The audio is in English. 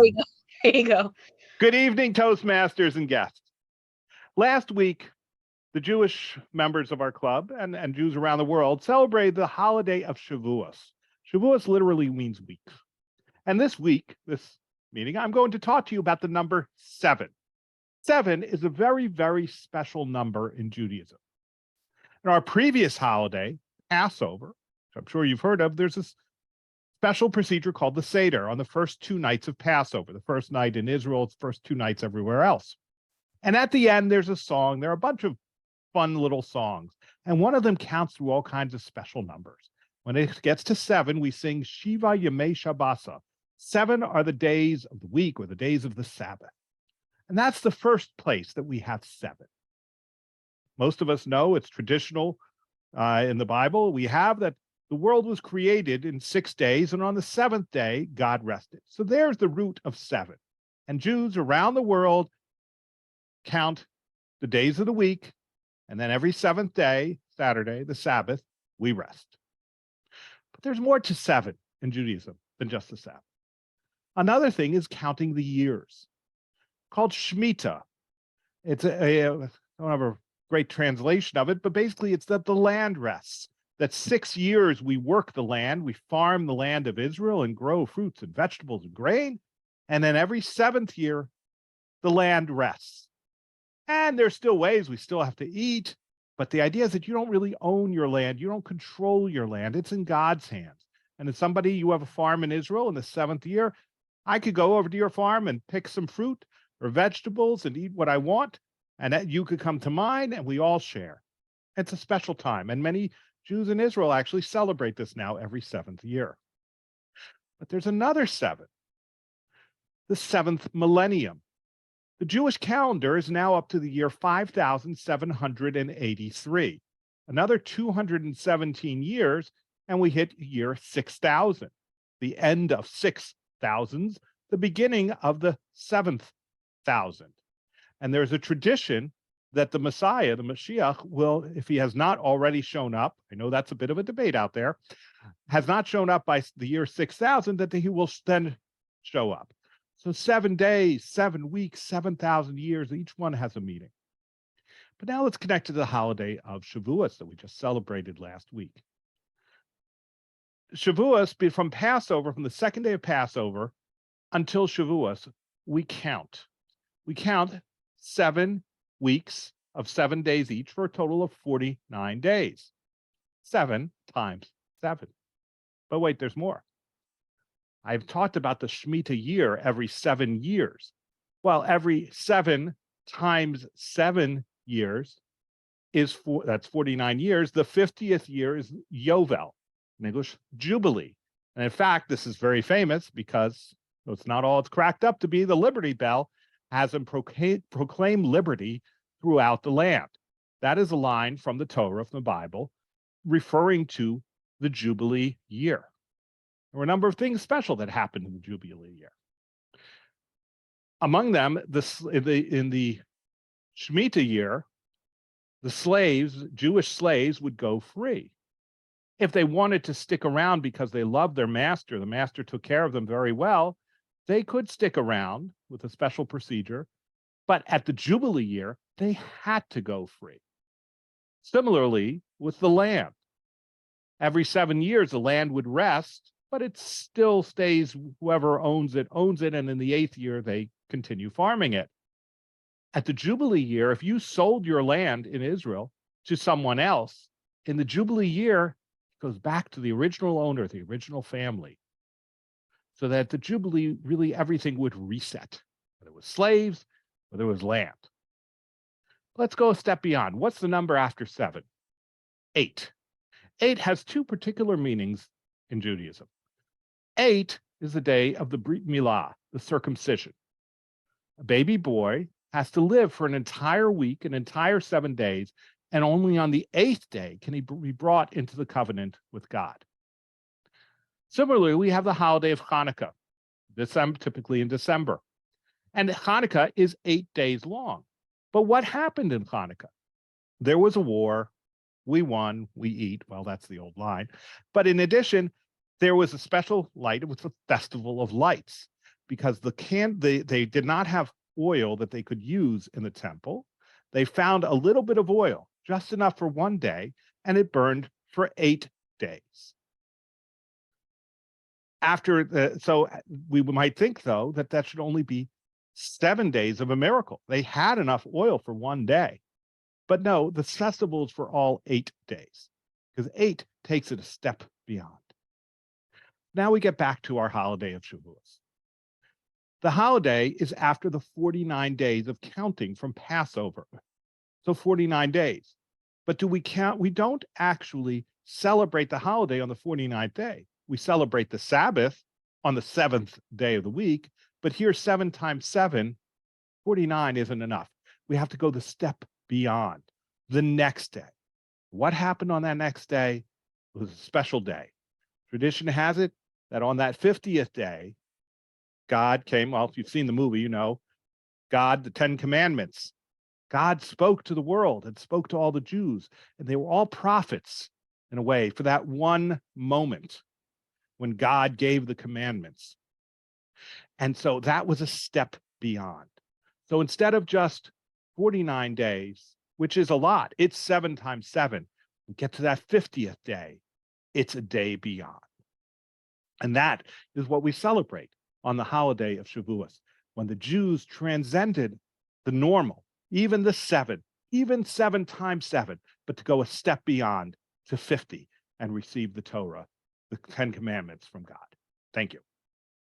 There you go. There you go. Good evening, Toastmasters and guests. Last week, the Jewish members of our club and Jews around the world celebrated the holiday of Shavuos. Shavuos literally means week. And this week, this meeting, I'm going to talk to you about the number 7. 7 is a very, very special number in Judaism. In our previous holiday, Passover, which I'm sure you've heard of, there's this special procedure called the Seder on the first 2 nights of Passover, the first night in Israel, it's the first 2 nights everywhere else. And at the end, there's a song. There are a bunch of fun little songs, and one of them counts through all kinds of special numbers. When it gets to 7, we sing Shiva Yemei Shabbasa. 7 are the days of the week or the days of the Sabbath. And that's the first place that we have 7. Most of us know it's traditional in the Bible. We have that the world was created in 6 days, and on the 7th day, God rested. So there's the root of 7. And Jews around the world count the days of the week, and then every 7th day, Saturday, the Sabbath, we rest. But there's more to 7 in Judaism than just the Sabbath. Another thing is counting the years, called Shemitah. It's I don't have a great translation of it, but basically it's that the land rests. That 6 years we work the land, we farm the land of Israel and grow fruits and vegetables and grain. And then every 7th year, the land rests. And there's still ways we still have to eat. But the idea is that you don't really own your land. You don't control your land. It's in God's hands. And as somebody, you have a farm in Israel in the 7th year, I could go over to your farm and pick some fruit or vegetables and eat what I want. And that you could come to mine and we all share. It's a special time. And many Jews in Israel actually celebrate this now every 7th year. But there's another 7, the 7th millennium. The Jewish calendar is now up to the year 5,783. Another 217 years, and we hit year 6,000, the end of 6,000s, the beginning of the 7th thousand. And there's a tradition that the Messiah, the Mashiach, will, if he has not already shown up, I know that's a bit of a debate out there, has not shown up by the year 6,000, that he will then show up. So 7 days, 7 weeks, 7,000 years, each one has a meaning. But now let's connect to the holiday of Shavuos that we just celebrated last week. Shavuos, from Passover, from the second day of Passover until Shavuos, we count. We count 7 weeks of 7 days each for a total of 49 days. 7 times 7. But wait, there's more. I've talked about the Shemitah year every 7 years. Well, every 7 times 7 years is that's 49 years. The 50th year is Yovel, in English, Jubilee. And in fact, this is very famous because it's not all it's cracked up to be. The Liberty Bell has him proclaim liberty throughout the land. That is a line from the Torah, from the Bible, referring to the Jubilee year. There were a number of things special that happened in the Jubilee year. Among them, in the Shemitah year, the slaves, Jewish slaves, would go free. If they wanted to stick around because they loved their master, the master took care of them very well, they could stick around with a special procedure. But at the Jubilee year, they had to go free. Similarly, with the land. Every 7 years, the land would rest, but it still stays, whoever owns it, and in the 8th year, they continue farming it. At the Jubilee year, if you sold your land in Israel to someone else, in the Jubilee year, it goes back to the original owner, the original family. So that the Jubilee, really everything would reset, whether it was slaves, whether it was land. Let's go a step beyond. What's the number after 7? 8. 8 has 2 particular meanings in Judaism. 8 is the day of the Brit Milah, the circumcision. A baby boy has to live for an entire week, an entire 7 days, and only on the 8th day can he be brought into the covenant with God. Similarly, we have the holiday of Hanukkah, typically in December. And Hanukkah is 8 days long. But what happened in Hanukkah? There was a war. We won, we eat. Well, that's the old line. But in addition, there was a special light. It was a festival of lights. because they did not have oil that they could use in the temple. They found a little bit of oil, just enough for one day, and it burned for 8 days. So we might think, though, that should only be 7 days of a miracle. They had enough oil for one day. But no, the festivals were all 8 days, because 8 takes it a step beyond. Now we get back to our holiday of Shavuos. The holiday is after the 49 days of counting from Passover. So 49 days. But do we count? We don't actually celebrate the holiday on the 49th day. We celebrate the Sabbath on the 7th day of the week. But here, 7 times 7, 49 isn't enough. We have to go the step beyond, the next day. What happened on that next day? It was a special day. Tradition has it that on that 50th day, God came. Well, if you've seen the movie, you know, God, the 10 Commandments. God spoke to the world and spoke to all the Jews, and they were all prophets in a way for that one moment when God gave the commandments. And so that was a step beyond. So instead of just 49 days, which is a lot, it's 7 times 7. We get to that 50th day, it's a day beyond. And that is what we celebrate on the holiday of Shavuos, when the Jews transcended the normal, even the 7, even 7 times 7, but to go a step beyond to 50 and receive the Torah, the 10 Commandments from God. Thank you.